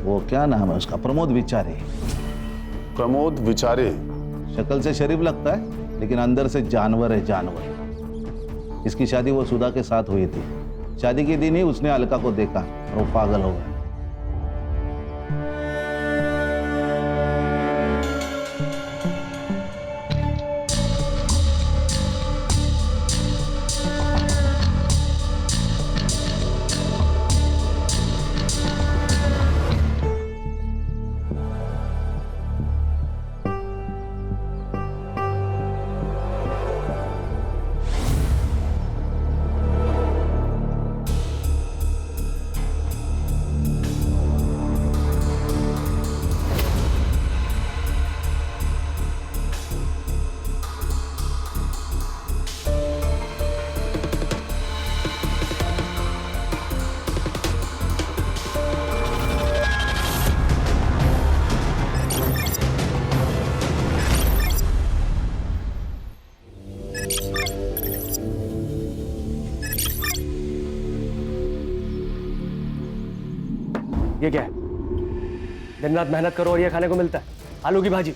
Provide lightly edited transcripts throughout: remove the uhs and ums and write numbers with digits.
वो क्या नाम है उसका, प्रमोद विचारे। प्रमोद विचारे? शक्ल से शरीफ लगता है लेकिन अंदर से जानवर है, जानवर। इसकी शादी वो सुधा के साथ हुई थी। शादी के दिन ही उसने अलका को देखा और वो पागल हो गया। ये क्या है? दिन रात मेहनत करो और ये खाने को मिलता है? आलू की भाजी।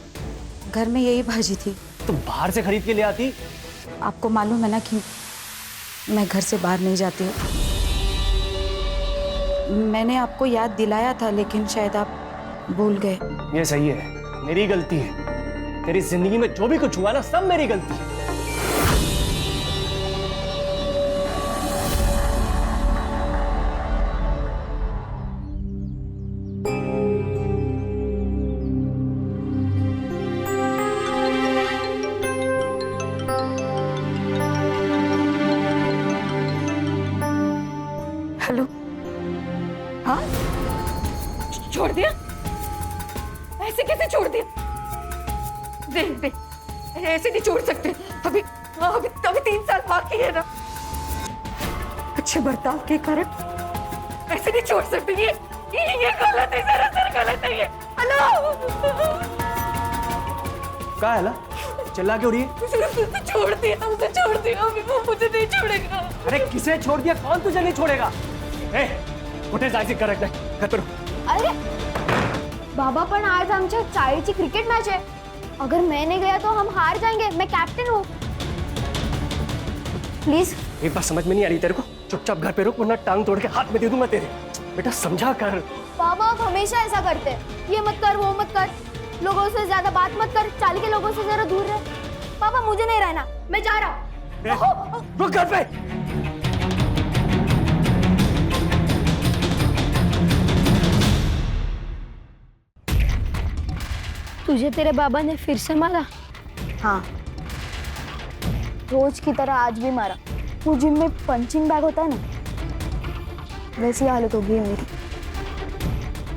घर में यही भाजी थी। तुम बाहर से खरीद के ले आती। आपको मालूम है ना कि मैं घर से बाहर नहीं जाती हूँ। मैंने आपको याद दिलाया था लेकिन शायद आप भूल गए। ये सही है, मेरी गलती है। तेरी जिंदगी में जो भी कुछ हुआ ना, सब मेरी गलती है। हेलो। हाँ, छोड़ दिया? ऐसे कैसे छोड़ दिया? देख देख, ऐसे नहीं छोड़ सकते। अभी अभी अभी 3 साल बाकी है ना। अच्छे बर्ताव के कारण ऐसे नहीं छोड़ सकते। ये गलत है, सरासर गलत है ये। हेलो, क्या है ला? चिल्ला क्यों रही है? छोड़ दिया, उसे छोड़ दिया। अभी वो मुझे नहीं छोड़ेगा। अरे किसे छोड़ दिया? कौन तुझे नहीं छोड़ेगा? कुठे जायचे करेक्ट नाही खतर। अरे बाबा, पण आज आमच्या शाळेची क्रिकेट मैच है। अगर मैं नहीं गया तो हम हार जाएंगे। मैं कैप्टन हूँ। प्लीज। एक बात समझ में नहीं आ रही तेरे को? चुपचाप घर पे रुक, वरना टांग तोड़ के हाथ में दे दूंगा तेरे। बेटा समझा कर। बाबा आप हमेशा ऐसा करते हैं। ये मत कर, वो मत कर, लोगों से ज्यादा बात मत कर, चाल के लोगों से जरा दूर रह। पापा मुझे नहीं रहना, मैं जा रहा हूँ। रुक घर पे। तुझे तेरे बाबा ने फिर से मारा? हाँ, रोज की तरह आज भी मारा। वो जिम में पंचिंग बैग होता है ना, वैसी हालत हो गई है मेरी।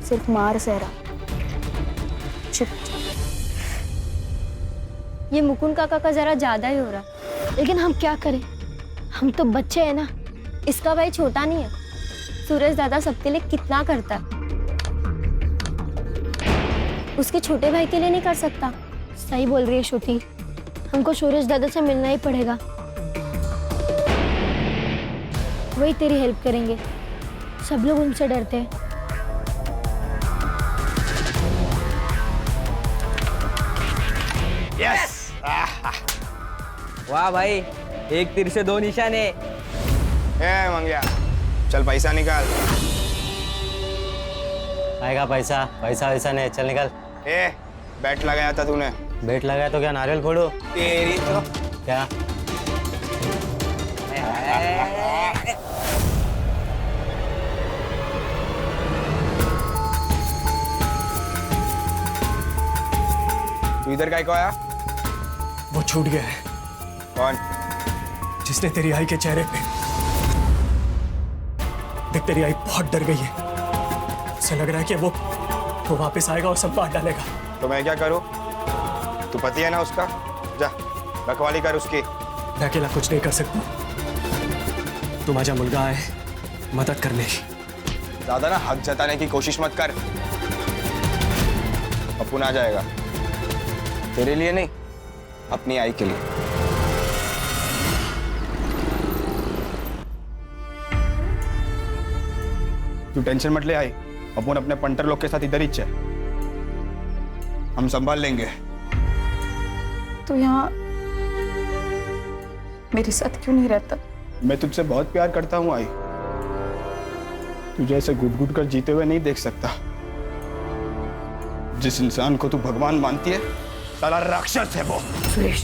सिर्फ मार सह रहा। चुप। ये मुकुंद काका का जरा ज्यादा ही हो रहा। लेकिन हम क्या करें, हम तो बच्चे हैं ना। इसका भाई छोटा नहीं है। सूरज दादा सबके लिए कितना करता है, उसके छोटे भाई के लिए नहीं कर सकता। सही बोल रही है श्रुति, हमको सूरज दादा से मिलना ही पड़ेगा। वही तेरी हेल्प करेंगे। सब लोग उनसे डरते हैं। यस! वाह भाई, एक तीर से 2 निशाने। ए मंगिया, चल पैसा निकाल। आएगा पैसा? पैसा वैसा नहीं, चल निकल। ए, बैट लगाया था तूने। बेट लगाया तो क्या नारियल फोड़ू? तेरी तो क्या? तू इधर काय को आया? वो छूट गया है। कौन? जिसने तेरी आई के चेहरे पे देख, तेरी आई बहुत डर गई है। उसे लग रहा है कि वो वापस आएगा और सब बांट डालेगा। तो मैं क्या करूं? तू पति है ना उसका, जा रखवाली कर उसकी। मैं अकेला कुछ नहीं कर सकता। तू माझा मुलगा है, मदद करने की। ज्यादा ना हक जताने की कोशिश मत कर। अपुन आ जाएगा, तेरे लिए नहीं, अपनी आई के लिए। तू टेंशन मत ले आई, अपन अपने पंटर लोग के साथ इधर ही चल, हम संभाल लेंगे। तो यहाँ मेरे साथ क्यों नहीं रहता? मैं तुझसे बहुत प्यार करता हूँ आई, तुझे ऐसे घुट घुट कर जीते हुए नहीं देख सकता। जिस इंसान को तू भगवान मानती है साला राक्षस है वो। सुरेश,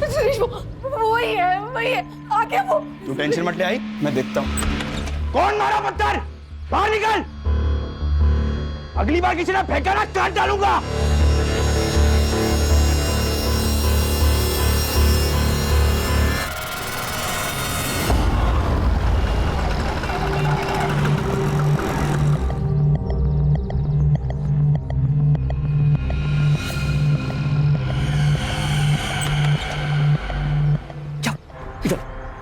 सुरेश वही है आगे वो। तू टेंशन मत ले आई, मैं देखता हूँ। कौन मारा पत्थर? बाहर निकल, अगली बार किसी ने फेंका ना काट डालूंगा।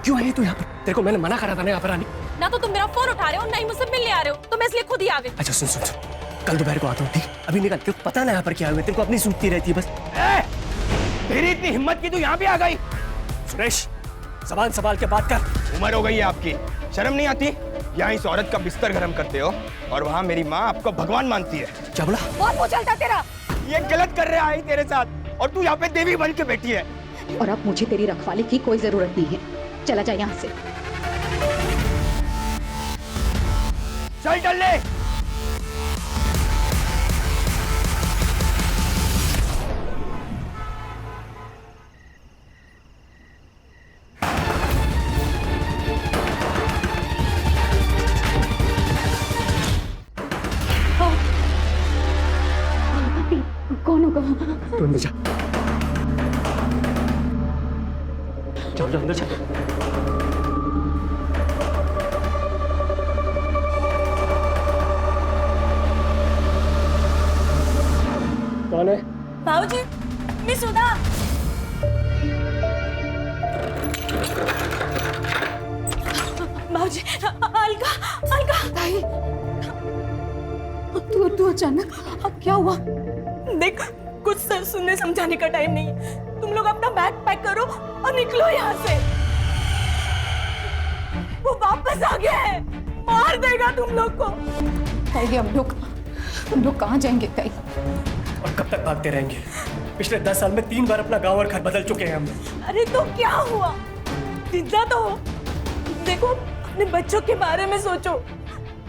क्यों आई तू यहाँ पर? तेरे को मैंने मना करा था ना यहाँ पर आने। ना तो तुम मेरा फोन उठा रहे हो, ना ही मुझसे मिलने आ रहे हो, तो मैं इसलिए खुद ही आ गई। अच्छा सुन सुन सुन, कल दोपहर को आता हूँ, ठीक? अभी निकल, तेरे को पता ना यहाँ पर क्या हुआ, तेरे को अपनी सूझती रहती है बस। तेरी इतनी हिम्मत की तू यहाँ पे आ गई? सुरेश, ज़बान संभाल के बात कर। उम्र हो गई है आपकी, शर्म नहीं आती? यहाँ इस औरत का बिस्तर गर्म करते हो और वहाँ मेरी माँ आपको भगवान मानती है। क्या बोला? बहुत वो चलता तेरा। ये गलत कर रहा है तेरे साथ, और तू यहाँ पे देवी बन के बैठी है। और अब मुझे तेरी रखवाली की कोई जरूरत नहीं है, चला जा यहाँ से। चल चल ले। कौन होगा? तू अंदर जा, जाओ जाओ अंदर जा। कौन है? बाबूजी, मैं सुधा। बाबूजी, अलका, अलका। ताई, तू अचानक, अब क्या हुआ? देख, कुछ सुनने समझाने का टाइम नहीं है। तुम लोग अपना बैग पैक करो और निकलो यहाँ से। वो वापस आ गया है, मार देगा तुम लोग को। ताई, हम लोग कहाँ जाएंगे ताई? और कब तक भागते रहेंगे? पिछले 10 साल में 3 बार अपना गांव और घर बदल चुके हैं हम लोग। अरे तो क्या हुआ? जिंदा तो हो। देखो, अपने बच्चों के बारे में सोचो,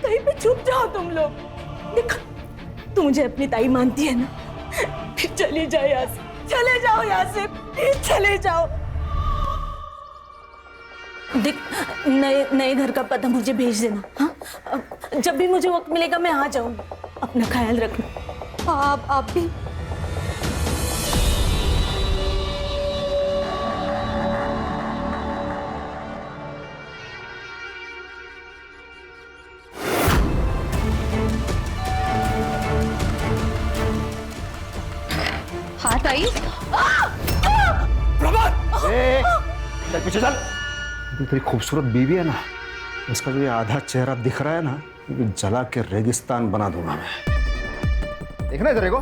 कहीं पे छुप जाओ तुम लोग। देखो, तू मुझे अपनी ताई मानती है ना? फिर चले जाओ यहाँ से, चले जाओ यहाँ से, फिर चले जाओ। देख, नए घर का पता मुझे भेज देना, हाँ? जब भी मुझे वक्त मिलेगा मैं आ जाऊंगी। अपना ख्याल रखना। आप भी। हाँ ताई। चल पीछे चल। तेरी खूबसूरत बीवी है ना, उसका जो ये आधा चेहरा दिख रहा है ना, जला के रेगिस्तान बना दूंगा मैं। देखना है तेरे को?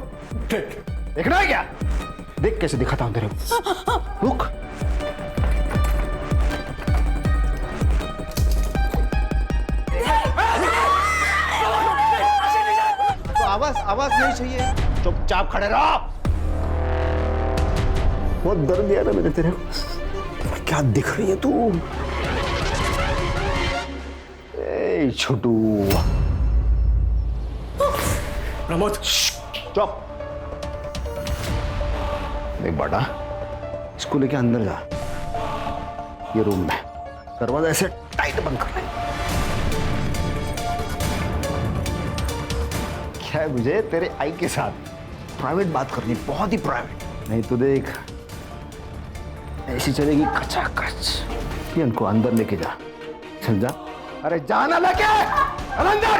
देखना है क्या? देख कैसे दिखाता हूं तेरे को। रुक। तो आवाज नहीं चाहिए, चुपचाप खड़े रहो। बहुत दर्द दिया ना मैंने तेरे को। क्या दिख रही है तू? ए छोटू। प्रमोद, चुप। देख बेटा, इसको लेके अंदर जा। ये रूम में दरवाजा ऐसे टाइट बंद कर। क्या है, मुझे तेरे आई के साथ प्राइवेट बात करनी, बहुत ही प्राइवेट। नहीं तो देख, ऐसी चलेगी कचाकच। ये इनको अंदर लेके जा। चल जा। अरे जाना लेके अंदर।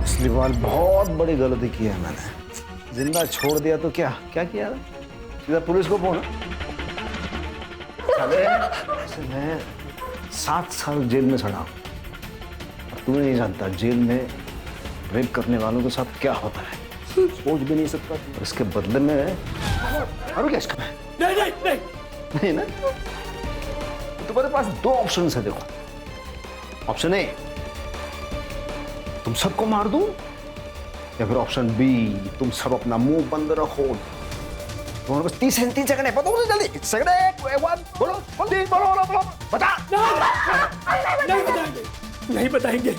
पिछली बार बहुत बड़ी गलती की है मैंने। जिंदा छोड़ दिया तो क्या क्या किया? सीधा पुलिस को फोन। चले मैं 7 साल जेल में सड़ा और तू नहीं जानता जेल में रेप करने वालों के साथ क्या होता है, सोच भी नहीं सकता। और इसके बदले में और क्या इसका नहीं ना, तो तुम्हारे पास 2 ऑप्शन है। देखो, ऑप्शन ए, तुम सबको मार दूं, या फिर ऑप्शन बी, तुम सब अपना मुंह बंद रखो। तुम्हारे पास 30 सेकंड है, बताओ जल्दी। सेकंड बोलो, बोलो, बता। नहीं बताएंगे।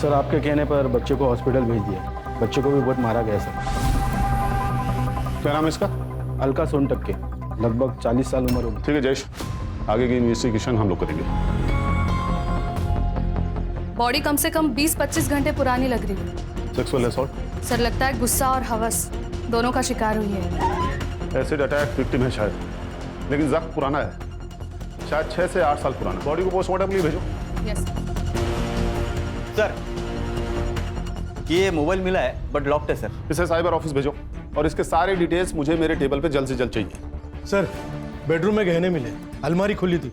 सर आपके कहने पर बच्चे को हॉस्पिटल भेज दिया। बच्चे को भी बहुत मारा गया सर। क्या नाम है इसका? अलका सोनटक्के, लगभग 40 साल उम्र होगी। ठीक है जयेश, आगे की इन्वेस्टिगेशन हम लोग करेंगे। बॉडी कम से कम 20-25 घंटे पुरानी लग रही है। Sexual assault? सर लगता है गुस्सा और हवस दोनों का शिकार हुई है। एसिड अटैक विक्टिम है शायद, लेकिन जख्म पुराना है, शायद 6 से 8 साल पुराना। बॉडी को पोस्टमार्टम के लिए भेजो। यस सर ये मोबाइल मिला है बट लॉक्ड है सर। इसे साइबर ऑफिस भेजो और इसके सारे डिटेल्स मुझे मेरे टेबल पे जल्द से जल्द चाहिए। सर बेडरूम में गहने मिले, अलमारी खुली थी,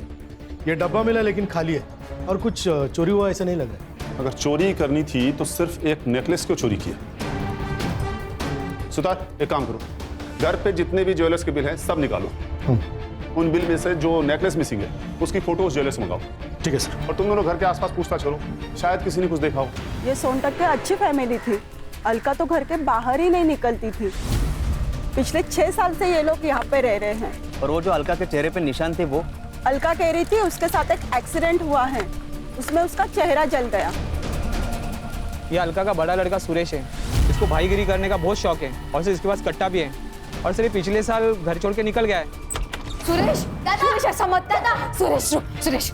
ये डब्बा मिला लेकिन खाली है, और कुछ चोरी हुआ ऐसा नहीं लग रहा है। अगर चोरी करनी थी तो सिर्फ एक नेकलेस क्यों चोरी किया? सुतार एक काम करो, घर पे जितने भी ज्वेलर्स के बिल हैं सब निकालो। उन बिल में से जो नेकलेस मिसिंग है उसकी फोटोज ज्वेलर्स मंगाओ। ठीक है सर। और तुम दोनों घर के आसपास पूछताछ करो, शायद किसी ने कुछ देखा हो। ये सोनटक्के अच्छी फैमिली थी, अलका तो घर के बाहर ही नहीं निकलती थी। पिछले 6 साल से ये लोग यहाँ पे रह रहे हैं। और वो जो अलका के चेहरे पे निशान थे वो? अलका कह रही थी उसके साथ एक एक्सीडेंट हुआ है, उसमें उसका चेहरा जल गया। ये अलका का बड़ा लड़का सुरेश है, इसको भाईगिरी करने का बहुत शौक है और सिर्फ इसके पास कट्टा भी है। और सिर्फ पिछले साल घर छोड़ के निकल गया है। सुरेश, सुरेश ऐसा मत दादा। सुरेश रुक, सुरेश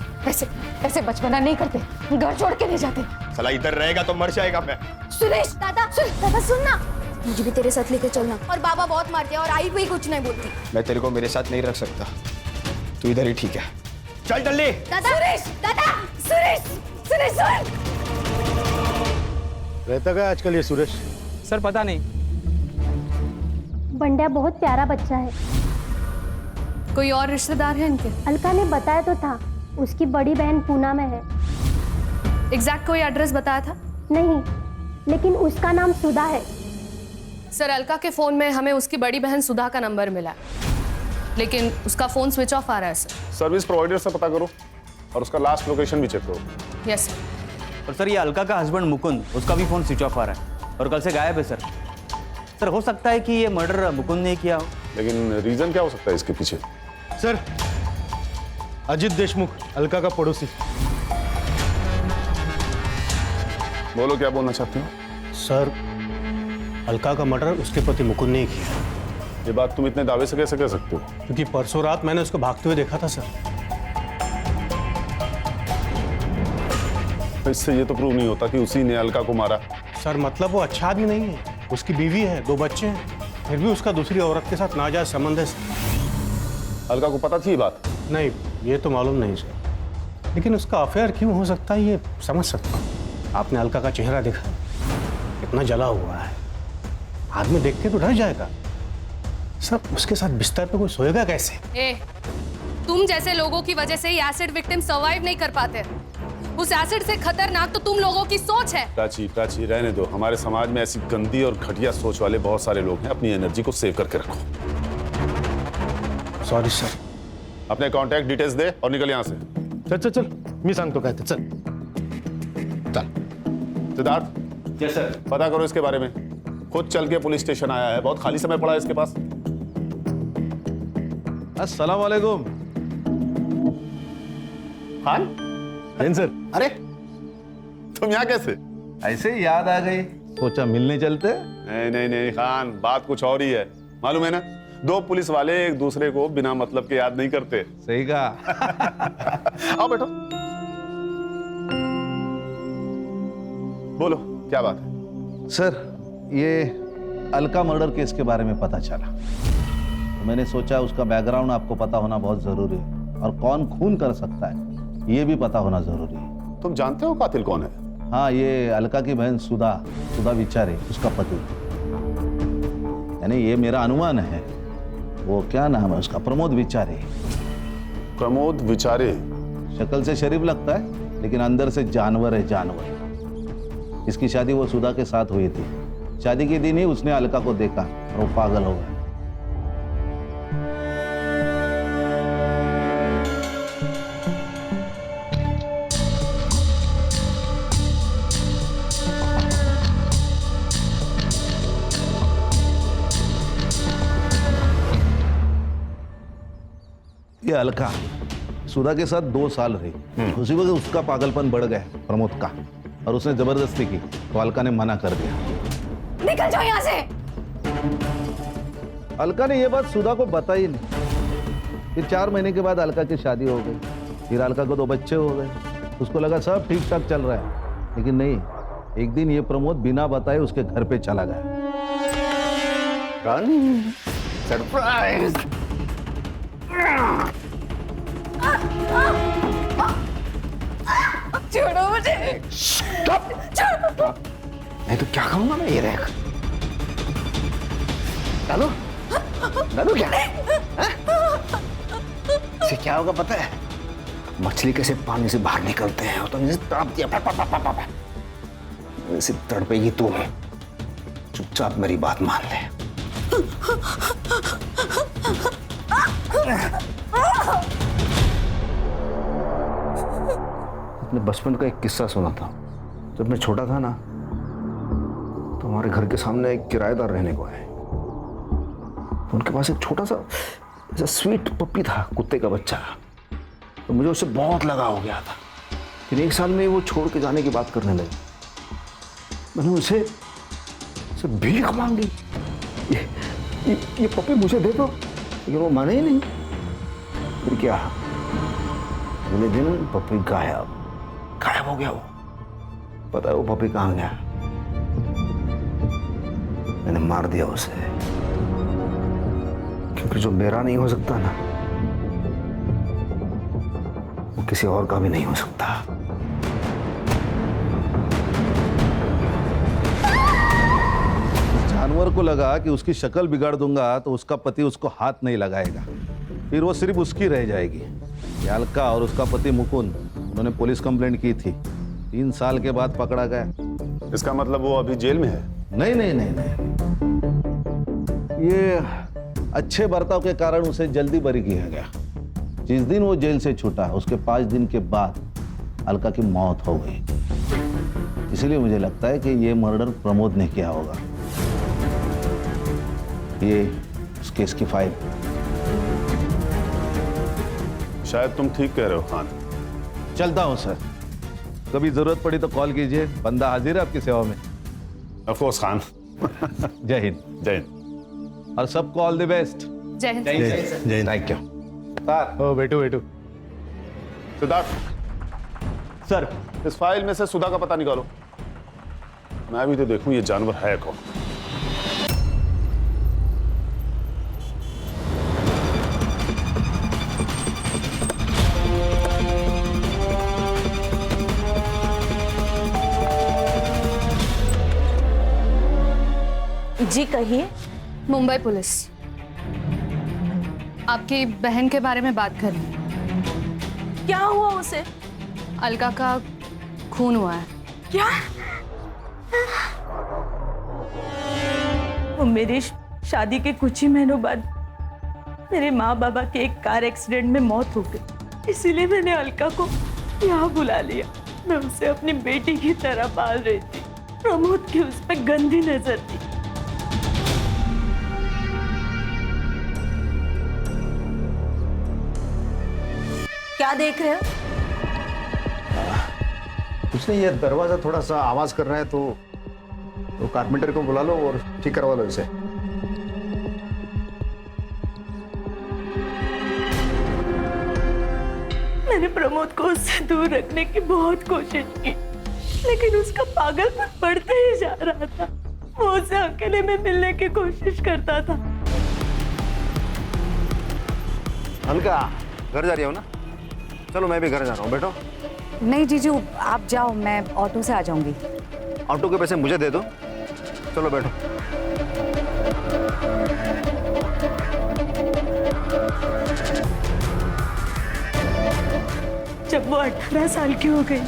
ऐसे बचपना नहीं करते, घर छोड़ के नहीं जाते। साला इधर रहेगा तो मर जाएगा मैं। सुरेश दादा सुनना, मुझे भी तेरे साथ लेके चलना। और बाबा बहुत मारते हैं और आई भी कुछ नहीं बोलती। मैं तेरे को मेरे साथ नहीं रख सकता, तू इधर ही ठीक है। चल जल्दी। सुरेश सुन। रहता क्या आजकल ये सुरेश? सर पता नहीं। बंड्या बहुत प्यारा बच्चा है। कोई और रिश्तेदार है इनके? अलका ने बताया तो था, उसकी बड़ी बहन पूना में है। एग्जैक्ट कोई एड्रेस बताया था? नहीं, लेकिन उसका नाम सुधा है। सर अलका के फोन में हमें उसकी बड़ी बहन सुधा का नंबर मिला, लेकिन उसका फोन स्विच ऑफ आ रहा है सर। सर्विस प्रोवाइडर से पता करो और उसका लास्ट लोकेशन भी चेक करो। Yes sir. और सर ये अलका का हस्बैंड मुकुंद, उसका भी फोन स्विच ऑफ आ रहा है और कल से गायब है सर। सर हो सकता है कि ये मर्डर मुकुंद ने किया हो। लेकिन रीजन क्या हो सकता है इसके पीछे? सर अजित देशमुख, अलका का पड़ोसी। बोलो क्या बोलना चाहते हो? सर अलका का मर्डर उसके पति मुकुंद ने किया। ये बात तुम इतने दावे से कैसे कह सकते हो? क्योंकि परसों रात मैंने उसको भागते हुए देखा था सर। इससे ये तो प्रूव नहीं होता कि उसी ने अलका को मारा। सर मतलब वो अच्छा आदमी नहीं है, उसकी बीवी है, 2 बच्चे हैं, फिर भी उसका दूसरी औरत के साथ नाजायज संबंध है। अलका को पता थी ये बात? नहीं, ये तो मालूम नहीं सर, लेकिन उसका अफेयर क्यों हो सकता है ये समझ सकता हूँ। आपने अलका का चेहरा देखा, कितना जला हुआ है, आदमी देख के तो डर जाएगा। सर उसके साथ बिस्तर पे कोई सोएगा कैसे? तुम जैसे लोगों की वजह से ये एसिड विक्टिम सर्वाइव नहीं कर पाते। उस एसिड से खतरनाक तो तुम लोगों की सोच है। प्राची रहने दो, हमारे समाज में ऐसी गंदी और घटिया सोच वाले बहुत सारे लोग हैं। अपनी एनर्जी को सेव करके रखो। Sorry sir. अपने कांटेक्ट डिटेल्स दे और निकल यहाँ से। चल मी सांगतो काय ते, चल। सिद्धार्थ। Yes sir. पता करो इसके बारे में, खुद चल के पुलिस स्टेशन आया है, बहुत खाली समय पड़ा है इसके पास। अस्सलाम वालेकुम। खान सर। अरे तुम यहाँ कैसे? ऐसे ही याद आ गई, सोचा मिलने चलते। नहीं खान, बात कुछ और ही है। मालूम है ना, दो पुलिस वाले एक दूसरे को बिना मतलब के याद नहीं करते। सही कहा। आओ बैठो, बोलो क्या बात है? सर, ये अलका मर्डर केस के बारे में पता चला, तो मैंने सोचा उसका बैकग्राउंड आपको पता होना बहुत जरूरी है, और कौन खून कर सकता है ये भी पता होना जरूरी है। तुम जानते हो कातिल कौन है? हाँ, ये अलका की बहन सुधा विचारे, उसका पति, यानी ये मेरा अनुमान है। वो क्या नाम है उसका, प्रमोद विचारे। प्रमोद विचारे? शक्ल से शरीफ लगता है, लेकिन अंदर से जानवर है, जानवर। इसकी शादी वो सुधा के साथ हुई थी। शादी के दिन ही उसने अलका को देखा और वो पागल हो गया। ये अलका सुधा के साथ 2 साल रही। उसी वक्त उसका पागलपन बढ़ गया प्रमोद का, और उसने जबरदस्ती की, तो अलका ने मना कर दिया। निकल जाओ यहाँ से। अलका ने यह बात सुधा को बताई नहीं। फिर 4 महीने के बाद अलका की शादी हो गई। फिर अलका को 2 बच्चे हो गए। उसको लगा सब ठीक ठाक चल रहा है, लेकिन नहीं, एक दिन ये प्रमोद बिना बताए उसके घर पे चला गया। सरप्राइज! छोड़ो मुझे। छोड़ो। नहीं तो क्या करूंगा मैं, ये रख। डालो क्या? इसे क्या होगा पता है? मछली कैसे पानी से बाहर निकलते हैं, तो इसे तड़प दिया, इसे तड़पेगी तू। चुपचाप मेरी बात मान ले। अपने बचपन का एक किस्सा सुना था। जब मैं छोटा था ना, तो हमारे घर के सामने एक किराएदार रहने को आए। तो उनके पास एक छोटा सा ऐसा स्वीट पप्पी था, कुत्ते का बच्चा। तो मुझे उससे बहुत लगाव हो गया था। फिर 1 साल में वो छोड़ के जाने की बात करने लगे। मैंने उसे भीख मांगी, ये पप्पी मुझे दे दो, लेकिन वो माने ही नहीं। फिर क्या, अगले दिन पप्पी गायब हो गया। वो पता है वो पप्पी कहाँ गया? मैंने मार दिया उसे, क्योंकि जो मेरा नहीं हो सकता ना, वो किसी और का भी नहीं हो सकता। जानवर को लगा कि उसकी शक्ल बिगाड़ दूंगा तो उसका पति उसको हाथ नहीं लगाएगा, फिर वो सिर्फ उसकी रह जाएगी। अलका और उसका पति मुकुंद, उन्होंने पुलिस कंप्लेंट की थी। 3 साल के बाद पकड़ा गया। इसका मतलब वो अभी जेल में है? नहीं। ये अच्छे बर्ताव के कारण उसे जल्दी बरी किया गया। जिस दिन वो जेल से छूटा, उसके 5 दिन के बाद अलका की मौत हो गई। इसलिए मुझे लगता है कि ये मर्डर प्रमोद ने किया होगा। ये उस केस की फाइल। शायद तुम ठीक कह रहे हो खान। चलता हूं सर, कभी जरूरत पड़ी तो कॉल कीजिए, बंदा हाजिर है आपकी सेवा में। Of course Khan. जय हिंद। जय हिंद। और सबको ऑल द बेस्ट। जय हिंद। जय हिंद। Thank you. बैठो। सिद्धार्थ सर, इस फाइल में से सुधा का पता निकालो। मैं भी तो देखूं ये जानवर है कौन। जी कहिए। मुंबई पुलिस आपकी बहन के बारे में बात कर रही है। क्या हुआ उसे? अलका का खून हुआ है। क्या? वो मेरी शादी के कुछ ही महीनों बाद मेरे माँ बाबा के एक कार एक्सीडेंट में मौत हो गई। इसीलिए मैंने अलका को यहाँ बुला लिया। मैं उसे अपनी बेटी की तरह पाल रही थी। प्रमोद की उस पर गंदी नजर थी। क्या देख रहे हो? कुछ नहीं, ये दरवाजा थोड़ा सा आवाज कर रहा है, तो कारपेंटर को बुला लो और ठीक करवा लो इसे। मैंने प्रमोद को उससे दूर रखने की बहुत कोशिश की, लेकिन उसका पागलपन बढ़ता ही जा रहा था। वो उसे अकेले में मिलने की कोशिश करता था। अलका घर जा रही हो ना? चलो मैं भी घर जा रहा हूँ, बैठो। नहीं जीजू, आप जाओ, मैं ऑटो से आ जाऊंगी। ऑटो के पैसे मुझे दे दो। चलो बैठो। जब वो 18 साल की हो गई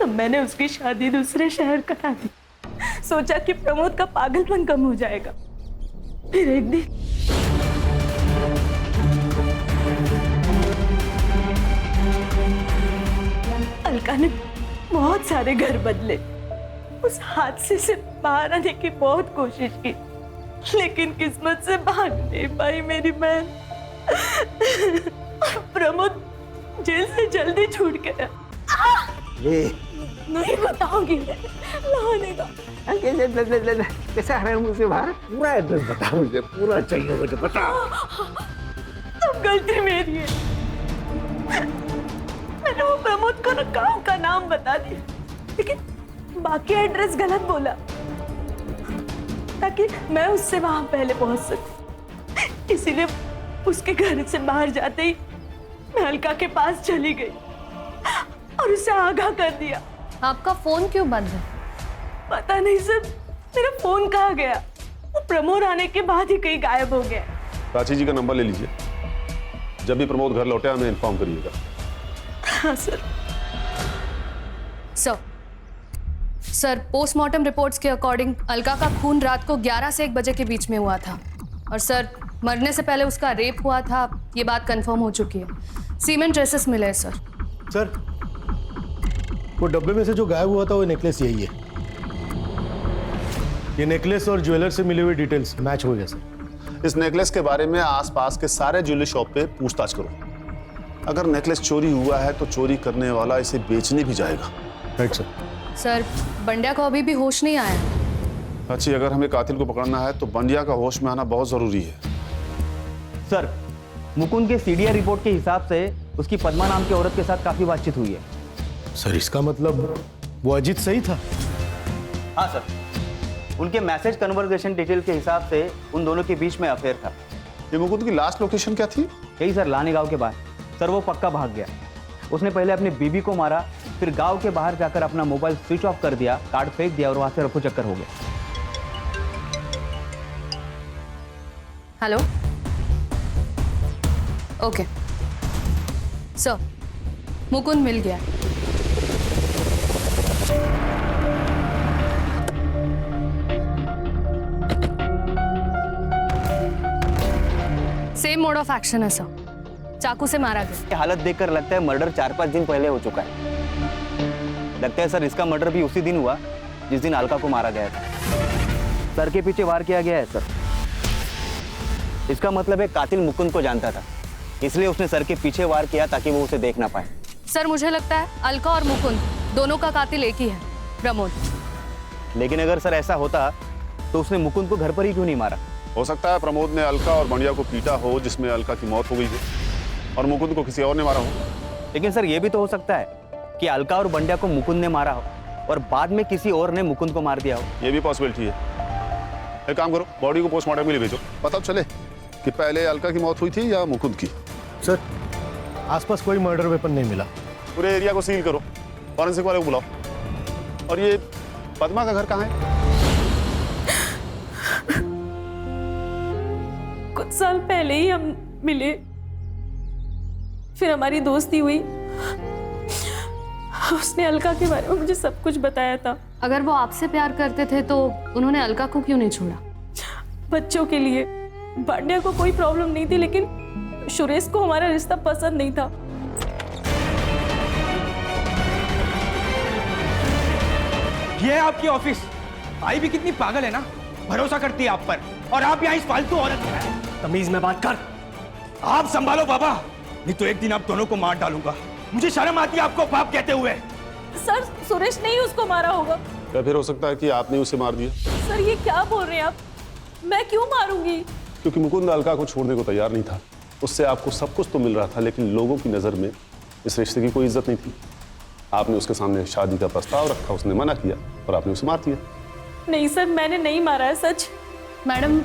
तब मैंने उसकी शादी दूसरे शहर करा दी। सोचा कि प्रमोद का पागलपन कम हो जाएगा। फिर एक दिन अलका ने बहुत सारे घर बदले। उस हादसे से बाहर आने की बहुत कोशिश की, लेकिन किस्मत से भाग नहीं पाई मेरी बहन। प्रमोद जेल से जल्दी छूट गया। नहीं बताऊंगी लाने का। कैसे आ रहे हैं मुझसे बाहर? पूरा एड्रेस बता मुझे, पूरा चाहिए मुझे, बता। सब गलती मेरी है। मैंने वो प्रमोद को गांव का नाम बता दिया, लेकिन बाकी एड्रेस गलत बोला ताकि मैं उससे वहां पहले पहुंच सकूं। इसीलिए उसके घर से बाहर जाते ही मैं अलका के पास चली गई और उसे आगाह कर दिया। आपका फोन क्यों बंद है? पता नहीं सर, मेरा फोन कहाँ गया। वो प्रमोद आने के बाद ही कहीं गायब हो गया। प्राची जी का नंबर ले लीजिए, जब भी प्रमोद घर लौटे हमें इन्फॉर्म करिएगा। हाँ सर। सर, पोस्टमार्टम रिपोर्ट्स के अकॉर्डिंग अलका का खून रात को 11 से 1 बजे के बीच में हुआ था, और सर मरने से पहले उसका रेप हुआ था, ये बात कंफर्म हो चुकी है। सीमेंट ट्रेसेस मिले हैं सर। सर, वो डब्बे में से जो गायब हुआ था वो नेकलेस यही है। ये नेकलेस और ज्वेलर से मिली हुई डिटेल्स मैच हो गया सर। इस नेकलेस के बारे में आसपास के सारे ज्वेलरी शॉप पे पूछताछ करो। अगर नेकलेस चोरी हुआ है तो चोरी करने वाला इसे बेचने भी जाएगा। Right sir. सर, बंड्या को अभी भी होश नहीं आया। अच्छी, अगर हमें कातिल को पकड़ना है तो बंड्या का होश में आना बहुत जरूरी है। सर, मुकुंद के सीडीआर रिपोर्ट के हिसाब से उसकी पद्मा नाम की औरत के साथ काफी बातचीत हुई है। सर, इसका मतलब वो अजीत सही था? हाँ सर, उनके मैसेज कन्वर्सेशन डिटेल के हिसाब से उन दोनों के बीच में अफेयर था। ये मुकुंद की लास्ट लोकेशन क्या थी? यही सर, लाने गांव के बाहर। सर, वो पक्का भाग गया। उसने पहले अपनी बीबी को मारा, फिर गांव के बाहर जाकर अपना मोबाइल स्विच ऑफ कर दिया, कार्ड फेंक दिया और वहां से रफू चक्कर हो गया। हेलो, ओके सर, मुकुंद मिल गया। सेम मोड ऑफ एक्शन है सर, चाकू से मारा गया। हालत देखकर लगता है मर्डर 4-5 दिन पहले हो चुका है। लगता है सर इसका मर्डर भी उसी दिन हुआ जिस दिन अलका को मारा गया था। सर के पीछे वार किया गया है सर। इसका मतलब है कातिल मुकुंद को जानता था, इसलिए उसने सर के पीछे वार किया ताकि वो उसे देख ना पाए। सर, मुझे लगता है अलका और मुकुंद दोनों का कातिल एक ही है, प्रमोद। लेकिन अगर सर ऐसा होता तो उसने मुकुंद को घर पर ही क्यों नहीं मारा? हो सकता है प्रमोद ने अलका और बंड्या को पीटा हो, जिसमें अलका की मौत हो गई थी, और मुकुंद को किसी और ने मारा हो। लेकिन सर, ये भी तो हो सकता है कि अलका और बंड्या को मुकुंद ने मारा हो और बाद में किसी और ने मुकुंद को मार दिया हो। ये भी पॉसिबिलिटी है। एक काम करो, बॉडी को पोस्टमार्टम के लिए भेजो, पता चले कि पहले अलका की मौत हुई थी या मुकुंद की। सर, आसपास कोई मर्डर वेपन नहीं मिला। पूरे एरिया को सील करो, फॉरेंसिक वाले को बुलाओ। और ये पद्मा का घर कहाँ है? कुछ साल पहले ही हम मिले, फिर हमारी दोस्ती हुई। उसने अलका के बारे में मुझे सब कुछ बताया था। अगर वो आपसे प्यार करते थे तो उन्होंने अलका को क्यों नहीं छोड़ा? बच्चों के लिए। बंड्या को कोई प्रॉब्लम नहीं थी, लेकिन सुरेश को हमारा रिश्ता पसंद नहीं था। ये है आपकी ऑफिस। आई भी कितनी पागल है ना, भरोसा करती है आप पर, और आप यहाँ इस फालतू औरत हैं। तमीज में बात कर। आप संभालो बाबा, नहीं तो एक दिन आप दोनों को मार डालूंगा। मुझे शर्म आती है आपको बाप कहते हुए। सर, सुरेश ने ही उसको मारा होगा। क्या फिर हो सकता है कि आपने उसे मार दिया? सर, ये क्या बोल रहे हैं आप? मैं क्यों मारूंगी? क्योंकि मुकुंद अलका को छोड़ने को तैयार नहीं था। उससे आपको सब कुछ तो मिल रहा था, लेकिन लोगों की नजर में इस रिश्ते की कोई इज्जत नहीं थी। आपने उसके सामने शादी का प्रस्ताव रखा, उसने मना किया और आपने उसे मार दिया। नहीं सर, मैंने नहीं मारा है, सच। मैडम,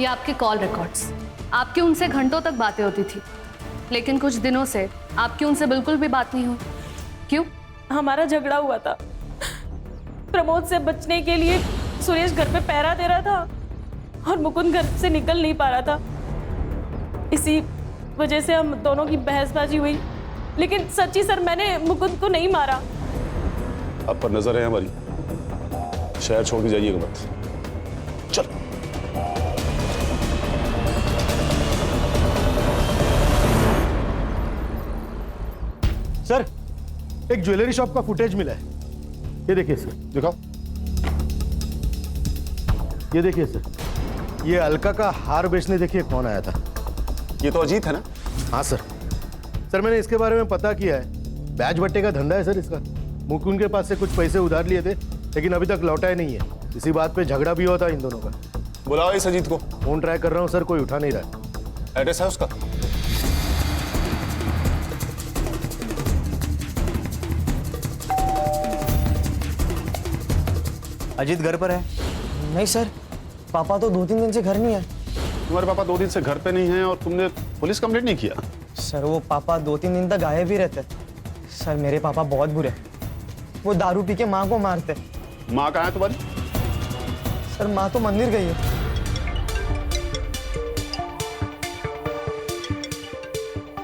ये आपके कॉल रिकॉर्ड्स, आपकी उनसे घंटों तक बातें होती थी, लेकिन कुछ दिनों से आपकी उनसे बिल्कुल भी बात नहीं हुई। क्यों? हमारा झगड़ा हुआ था। प्रमोद से बचने के लिए सुरेश घर पे पहरा दे रहा था और मुकुंद घर से निकल नहीं पा रहा था। इसी वजह से हम दोनों की बहसबाजी हुई। लेकिन सच्ची सर, मैंने मुकुंद को नहीं मारा। आप पर नजर है हमारी, शहर छोड़ के जाइएगा मत। चलो। सर, एक ज्वेलरी शॉप का फुटेज मिला है, ये देखिए सर। दिखाओ। ये देखिए सर, ये अलका का हार बेचने देखिए कौन आया था। ये तो अजीत है ना? हाँ सर। सर, मैंने इसके बारे में पता किया है, बैच बट्टे का धंधा है सर इसका। मुकुंद के पास से कुछ पैसे उधार लिए थे, लेकिन अभी तक लौटाए नहीं है। इसी बात पे झगड़ा भी होता इन दोनों का। बुलाओ इस अजीत को। फोन ट्राई कर रहा हूँ सर, कोई उठा नहीं रहा। एड्रेस है उसका? अजीत घर पर है? नहीं सर, पापा तो 2-3 दिन से घर नहीं है। तुम्हारे पापा 2 दिन से घर पे नहीं हैं और तुमने पुलिस कंप्लेंट नहीं किया? सर, वो पापा 2-3 दिन तक गायब ही रहते। सर, मेरे पापा बहुत बुरे, वो दारू पी के माँ को मारते। माँ कहाँ है तुम्हारी? सर, माँ तो मंदिर गई है।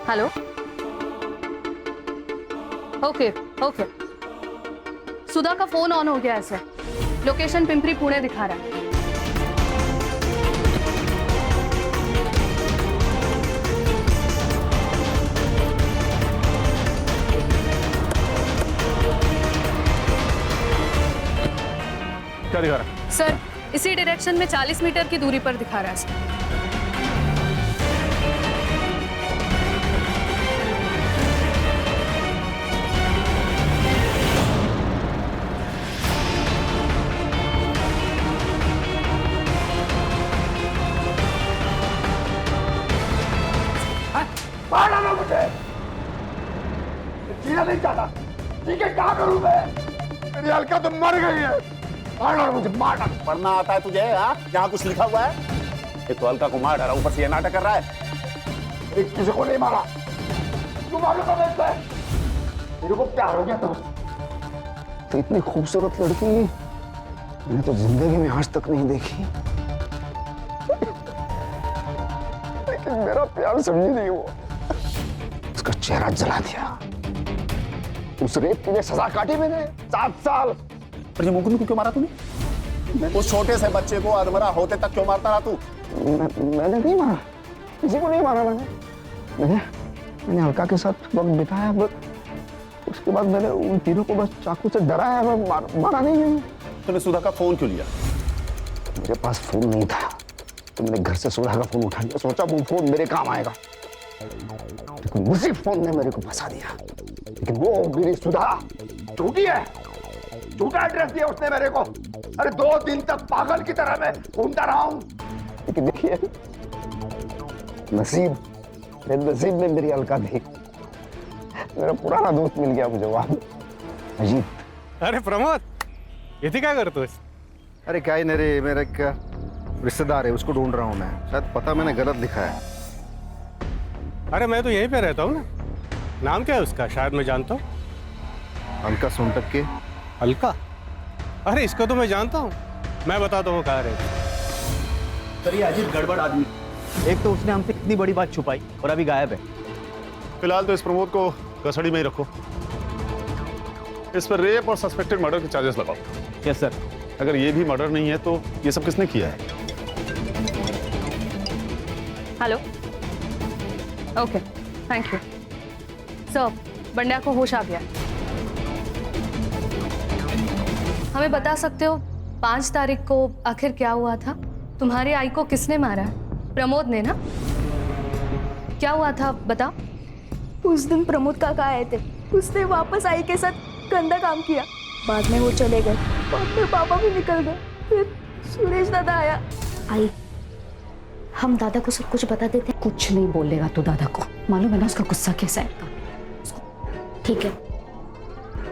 हेलो। ओके ओके, सुधा का फोन ऑन हो गया है सर। लोकेशन पिंपरी पुणे दिखा रहा है। क्या दिखा रहा है? सर, इसी डायरेक्शन में 40 मीटर की दूरी पर दिखा रहा है सर। मार डालो मुझे, जीना नहीं चाहता। ठीक है, क्या करूं मैं? मेरी अलका तो मर गई है। मार डालो मुझे, मार डालो। पढ़ना आता है तुझे? हाँ, यहाँ कुछ लिखा हुआ है? ये तो अलका को मार डाला, ऊपर से ये नाटक कर रहा है। किसी को नहीं मारा। तू मालूम है मुझसे? मेरे को प्यार हो गया तो इतनी खूबसूरत लड़की मैंने तो जिंदगी में आज तक नहीं देखी। लेकिन मेरा प्यार समझी नहीं वो। उसका चेहरा जला दिया। उस रेप के लिए सजा काटी मैंने 7 साल। पर ये मुकुंद को क्यों मारा तूने? उस छोटे से बच्चे को अधमरा होते तक क्यों मारता रहा तू? मैंने नहीं मारा, किसी को नहीं मारा। मैंने अलका के साथ वक्त बिताया, बस उसके बाद मैंने उन तीनों को बस चाकू से डराया। मैं मारा नहीं है। तूने सुधा का फोन क्यों लिया? मेरे पास फोन नहीं था तो मैंने घर से सुधा का फोन उठा लिया। सोचा वो फोन मेरे काम आएगा, लेकिन उसी फोन ने मेरे को फंसा दिया। लेकिन वो मेरी सुधा झूठी है, झूठा एड्रेस दिया उसने मेरे को। अरे 2 दिन तक पागल की तरह मैं घूमता रहा हूं। लेकिन देखिए, नसीब में मेरी अलका थी। मेरा पुराना दोस्त मिल गया मुझे वहां, अजीत। अरे प्रमोद, इथे काय करतोस? अरे क्या ही नहीं रे, मेरा क्या रिश्तेदार है, उसको ढूंढ रहा हूँ मैं। शायद पता मैंने गलत लिखा है। अरे मैं तो यहीं पे रहता हूँ ना। नाम क्या है उसका? शायद मैं जानता हूँ। अलका सोनटक के। अलका? अरे इसको तो मैं जानता हूँ, मैं बताता हूँ कहाँ रहता। सर, ये अजीत गड़बड़ आदमी। एक तो उसने हमसे कितनी बड़ी बात छुपाई और अभी गायब है। फिलहाल तो इस प्रमोद को कस्टडी में ही रखो। इस पर रेप और सस्पेक्टेड मर्डर के चार्जेस लगाओ। Yes sir. अगर ये भी मर्डर नहीं है तो ये सब किसने किया है? Hello. Okay, thank you sir. Bandya को होश आ गया। हमें बता सकते हो 5 तारीख को आखिर क्या हुआ था? तुम्हारी आई को किसने मारा है? प्रमोद ने ना? क्या हुआ था बताओ। उस दिन प्रमोद काका आए थे, उसने वापस आई के साथ गंदा काम किया। बाद में वो चले गए, बाद में पापा भी निकल गए। फिर सुरेश दादा आया। आई हम दादा को सब कुछ बता देते हैं। कुछ नहीं बोलेगा तू दादा को, मालूम है ना उसका गुस्सा कैसा है। ठीक है,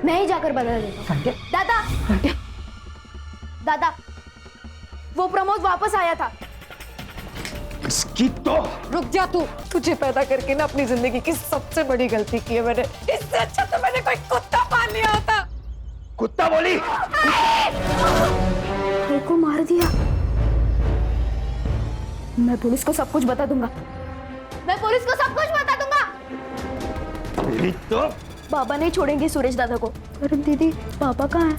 मैं ही जाकर बता देता हूँ। दादा, दादा, वो प्रमोद वापस आया था। इसकी तो रुक जा तू। तुझे पैदा करके ना अपनी जिंदगी की सबसे बड़ी गलती की है मैंने। इससे अच्छा तो मैंने कोई कुत्ता पाल लिया होता। कुत्ता बोली? भाई को मार दिया। मैं पुलिस को सब कुछ बता दूंगा। मैं पुलिस को सब कुछ बता दूंगा। मेरी तो बाबा नहीं छोड़ेंगे सुरेश दादा को। अरे दीदी, पापा कहाँ हैं?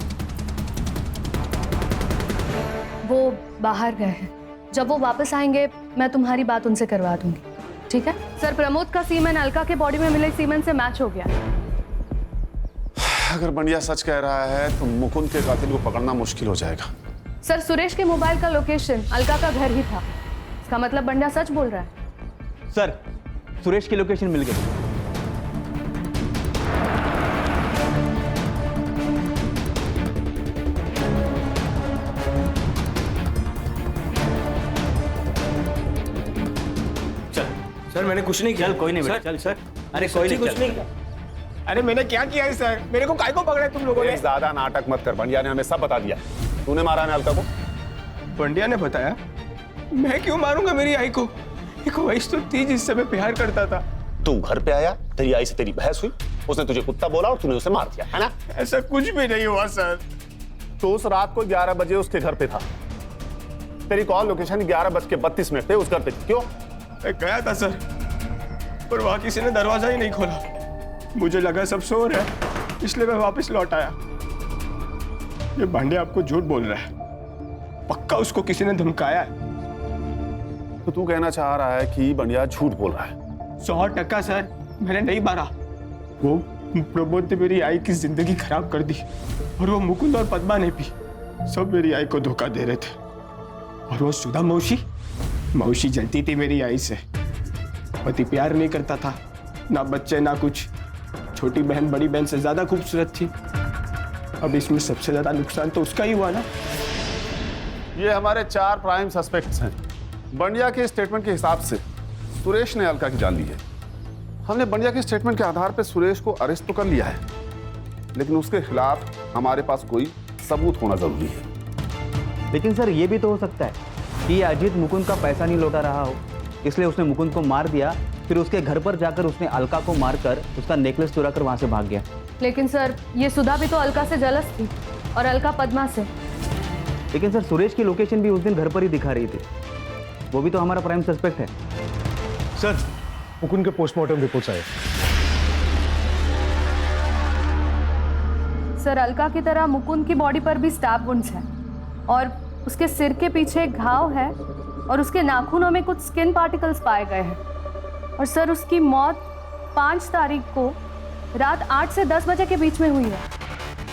वो बाहर गए हैं। जब वो वापस आएंगे मैं तुम्हारी बात उनसे करवा दूंगी, ठीक है? सर, प्रमोद का सीमेन अलका के बॉडी में मिले सीमेन से मैच हो गया। अगर बंडिया सच कह रहा है तो मुकुंद के कातिल को पकड़ना मुश्किल हो जाएगा। सर, सुरेश के मोबाइल का लोकेशन अलका का घर ही था। इसका मतलब बंडिया सच बोल रहा है। सर, सुरेश की लोकेशन मिल गई। सर, मैंने कुछ नहीं किया। चल, कोई नहीं बेटा, चल सर। अरे कोई नहीं, कुछ नहीं किया। अरे मैंने क्या किया है सर? मेरे को काय को पकड़ा है तुम लोगों ने? ज्यादा नाटक मत कर, बंडिया ने हमें सब बता दिया। तूने मारा है अलका को? बंडिया ने बताया। मैं क्यों मारूंगा मेरी आई को? एक वैश तो थी जिससे मैं प्यार करता था। तू घर पे आया, तेरी आई से तेरी बहस हुई, उसने तुझे कुत्ता बोला और तूने उसे मार दिया, है ना? ऐसा कुछ भी नहीं हुआ सर। तो उस रात को 11 बजे उसके घर पे था। तेरी कॉल लोकेशन 11:32 पे उस घर पे थी। क्यों? मैं गया था सर, पर वहां किसी ने दरवाजा ही नहीं खोला। मुझे लगा सब सो रहे हैं, इसलिए मैं वापस लौट आया। ये भांडिया आपको झूठ बोल रहा है। पक्का उसको किसी ने धमकाया है। तो तू कहना चाह रहा है कि बंडिया झूठ बोल रहा है? 100% सर, मैंने नहीं मारा। वो प्रमोद ने मेरी आई की जिंदगी खराब कर दी, और वो मुकुंद और पद्मा ने भी सब मेरी आई को धोखा दे रहे थे। और वो सुधा मौसी जलती थी मेरी आई से। पति प्यार नहीं करता था, ना बच्चे ना कुछ। छोटी बहन बड़ी बहन से ज्यादा खूबसूरत थी। अब इसमें सबसे ज्यादा नुकसान तो उसका ही हुआ ना। ये हमारे 4 प्राइम सस्पेक्ट्स हैं। बंडिया के स्टेटमेंट के हिसाब से सुरेश ने अलका की जान ली है। हमने बंडिया के स्टेटमेंट के आधार पर सुरेश को अरेस्ट तो कर लिया है, लेकिन उसके खिलाफ हमारे पास कोई सबूत होना जरूरी है। लेकिन सर, ये भी तो हो सकता है कि अजीत मुकुंद का पैसा नहीं लौटा रहा हो, इसलिए उसने मुकुंद को मार दिया। फिर उसके घर पर जाकर उसने अलका को मारकर उसका नेकलेस चुरा कर वहां से भाग गया। लेकिन सर, ये सुधा भी तो अलका से जलस थी और अलका पद्मा से। लेकिन सर, सुरेश की लोकेशन भी उस दिन घर पर ही दिखा रही थी। वो भी तो हमारा प्राइम सस्पेक्ट है। सर, मुकुंद के पोस्टमार्टम रिपोर्ट्स आए। सर, अलका की तरह मुकुंद की बॉडी पर भी स्टैब वुंड्स हैं और उसके सिर के पीछे एक घाव है और उसके नाखूनों में कुछ स्किन पार्टिकल्स पाए गए हैं। और सर, उसकी मौत 5 तारीख को रात 8 से 10 बजे के बीच में हुई है।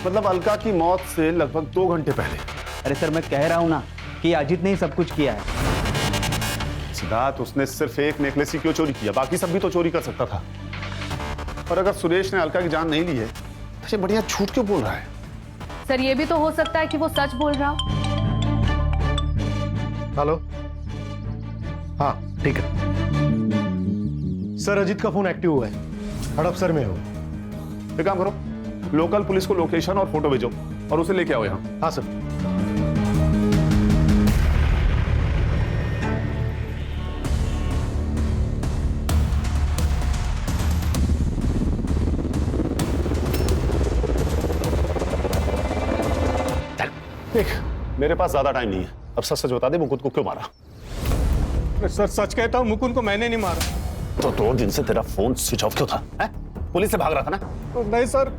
मतलब अलका की मौत से लगभग 2 घंटे पहले। अरे सर, मैं कह रहा हूं ना कि अजीत ने ही सब कुछ किया है। सिद्धार्थ, उसने सिर्फ एक नेकलेस ही क्यों चोरी किया? बाकी सब भी तो चोरी कर सकता था। और अगर सुरेश ने अलका की जान नहीं ली है तो ये बढ़िया झूठ क्यों बोल रहा है? सर, ये भी तो हो सकता है कि वो सच बोल रहा हो। हेलो, हाँ ठीक है सर। अजीत का फोन एक्टिव हुआ है, हड़पसर में हो। एक काम करो, लोकल पुलिस को लोकेशन और फोटो भेजो और उसे लेके आओ यहाँ। हाँ सर। देख, मेरे पास ज्यादा टाइम नहीं है। अब सच सच बता दे, मुकुंद को क्यों मारा? सर, सच कहता हूँ, मुकुंद को मैंने नहीं मारा। तो 2 दिन से तेरा फोन स्विच ऑफ क्यों था? पुलिस से भाग रहा था ना? तो नहीं सर,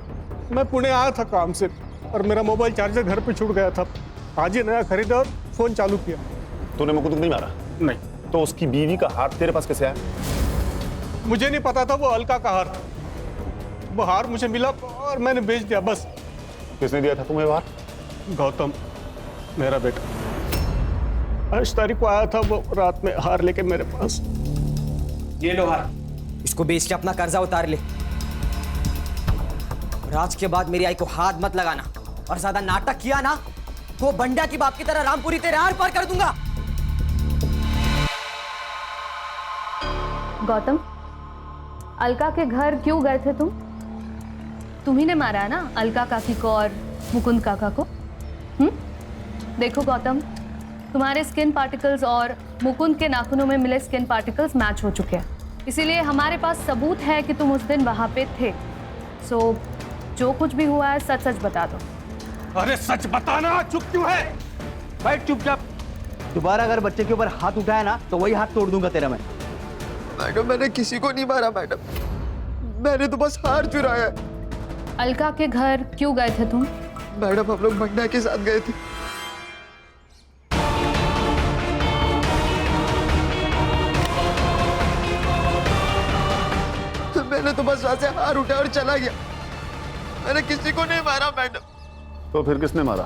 मैं पुणे आया था काम से और मेरा मोबाइल चार्जर घर पे छूट गया था। आज ही नया खरीदा और फोन चालू किया। तूने मुकुंद को नहीं मारा? नहीं। तो उसकी बीवी का हार तेरे पास कैसे आया? मुझे नहीं पता था वो अलका का हार था। वो हार मुझे मिला और मैंने बेच दिया, बस। किसने दिया था तुम्हें हार? गौतम, मेरा बेटा। 8 तारीख को आया था वो रात में हार लेके मेरे पास। ये लो हार, इसको बेच के अपना कर्जा उतार ले। और आज के बाद मेरी आई को हाथ मत लगाना, और ज्यादा नाटक किया ना तो बंडिया की बाप की तरह रामपुरी तेरे आर पार कर दूंगा। गौतम, अलका के घर क्यों गए थे तुम? तुम्ही ने मारा है ना अलका काकी को और मुकुंद काका को? देखो गौतम, तुम्हारे स्किन पार्टिकल्स और मुकुंद के नाखूनों में मिले स्किन पार्टिकल्स मैच हो चुके हैं, इसीलिए हमारे पास सबूत है कि तुम उस दिन वहां पे थे। सो जो कुछ भी हुआ है सच सच बता दो। अरे सच बताना, चुप क्यों है? बैठ चुपचाप। दोबारा अगर बच्चे के ऊपर हाथ उठाया ना तो वही हाथ तोड़ दूंगा तेरा मैं। मैडम मैंने किसी को नहीं मारा मैडम, मैंने तो बस हार चुराया है। अलका के घर क्यों गए थे तुम? मैडम हम लोग बंडा के साथ गए थे। मैंने तो बस वहां से हार उठाया और चला गया, मैंने किसी को नहीं मारा मैडम। तो फिर किसने मारा?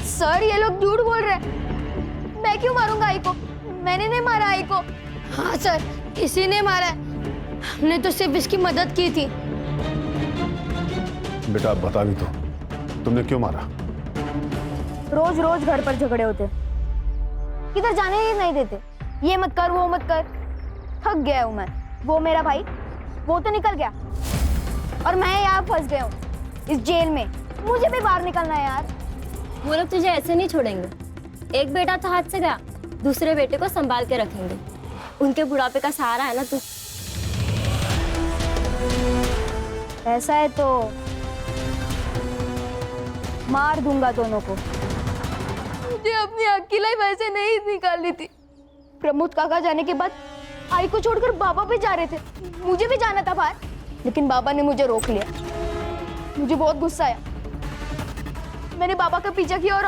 सर ये लोग झूठ बोल रहे हैं। मैं क्यों मारूंगा आई को? मैंने नहीं मारा आई को। हाँ सर, इसी ने मारा है, हमने तो सिर्फ इसकी मदद की थी। बेटा आप बता भी तो, तुमने क्यों मारा? रोज रोज घर पर झगड़े होते, किधर जाने ही नहीं देते। ये मत कर वो मत कर, थक गया हूं मैं। वो मेरा भाई वो तो निकल गया और मैं यहाँ फंस गया हूँ इस जेल में। मुझे भी बाहर निकलना है यार। वो लोग तुझे ऐसे नहीं छोड़ेंगे। एक बेटा तो हाथ से गया, दूसरे बेटे को संभाल के रखेंगे। उनके बुढ़ापे का सहारा है ना तू। ऐसा है तो मार दूंगा दोनों को। मुझे अपनी अकेलाई वैसे नहीं निकालनी थी। प्रमोद काका जाने के बाद आई को छोड़कर बाबा भी जा रहे थे, मुझे भी जाना था बाहर, लेकिन बाबा ने मुझे रोक लिया। मुझे बहुत गुस्सा आया, मैंने बाबा का पीछा किया और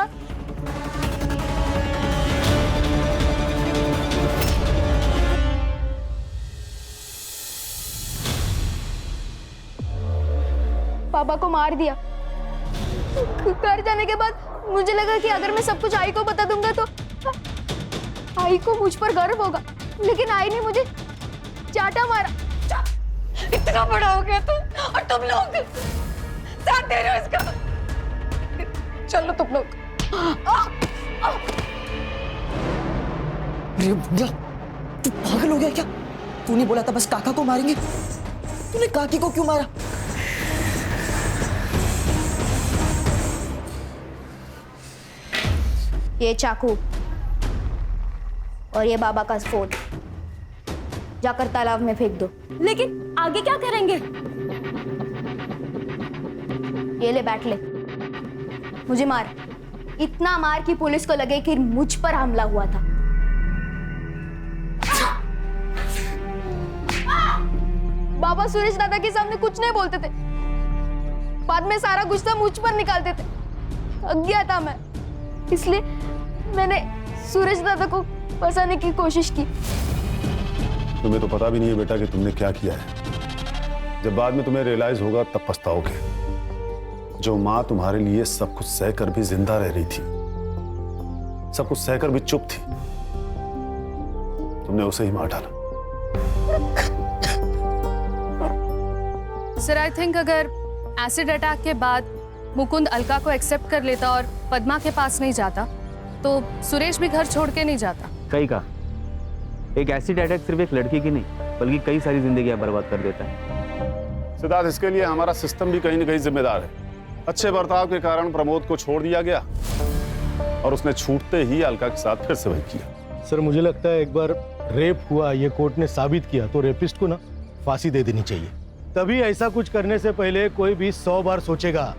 बाबा को मार दिया। घर जाने के बाद मुझे लगा कि अगर मैं सब कुछ आई को बता दूंगा तो आई को मुझ पर गर्व होगा, लेकिन आई ने मुझे चाटा मारा। इतना बड़ा हो गया तुम और तुम लोग साथ दे रहे हो इसका। चलो तुम लोग। अरे बुढ़िया, तू पागल हो गया क्या? तूने बोला था बस काका को मारेंगे, तूने काकी को क्यों मारा? ये चाकू और ये बाबा का फोन जाकर तालाब में फेंक दो। लेकिन आगे क्या करेंगे? ये ले बैठ ले, मुझे मार। इतना मार कि पुलिस को लगे कि मुझ पर हमला हुआ था। बाबा सुरेश दादा के सामने कुछ नहीं बोलते थे, बाद में सारा गुस्सा मुझ पर निकालते थे। थक गया था मैं, इसलिए मैंने सूरज दादा को फंसाने की कोशिश की। तुम्हें तो पता भी नहीं है बेटा कि तुमने क्या किया है। जब बाद में तुम्हें रियलाइज होगा तब पछताओगे। जो माँ तुम्हारे लिए सब कुछ सहकर भी जिंदा रह रही थी, सब कुछ सहकर भी चुप थी, तुमने उसे ही मार डाला। सर आई थिंक अगर एसिड अटैक के बाद मुकुंद अलका को एक्सेप्ट कर लेता और पद्मा के पास नहीं जाता तो सुरेश भी घर छोड़ के नहीं जाता। कहीं का एक एसिड अटैक सिर्फ एक लड़की की नहीं बल्कि कई सारी जिंदगियां बर्बाद कर देता है। सिद्धार्थ, इसके लिए हमारा सिस्टम भी कहीं ना कहीं जिम्मेदार है। अच्छे बर्ताव के कारण प्रमोद को छोड़ दिया गया और उसने छूटते ही अलका के साथ फिर से वही किया। सर मुझे लगता है एक बार रेप हुआ, ये कोर्ट ने साबित किया, तो रेपिस्ट को ना फांसी दे देनी चाहिए। तभी ऐसा कुछ करने से पहले कोई भी 100 बार सोचेगा।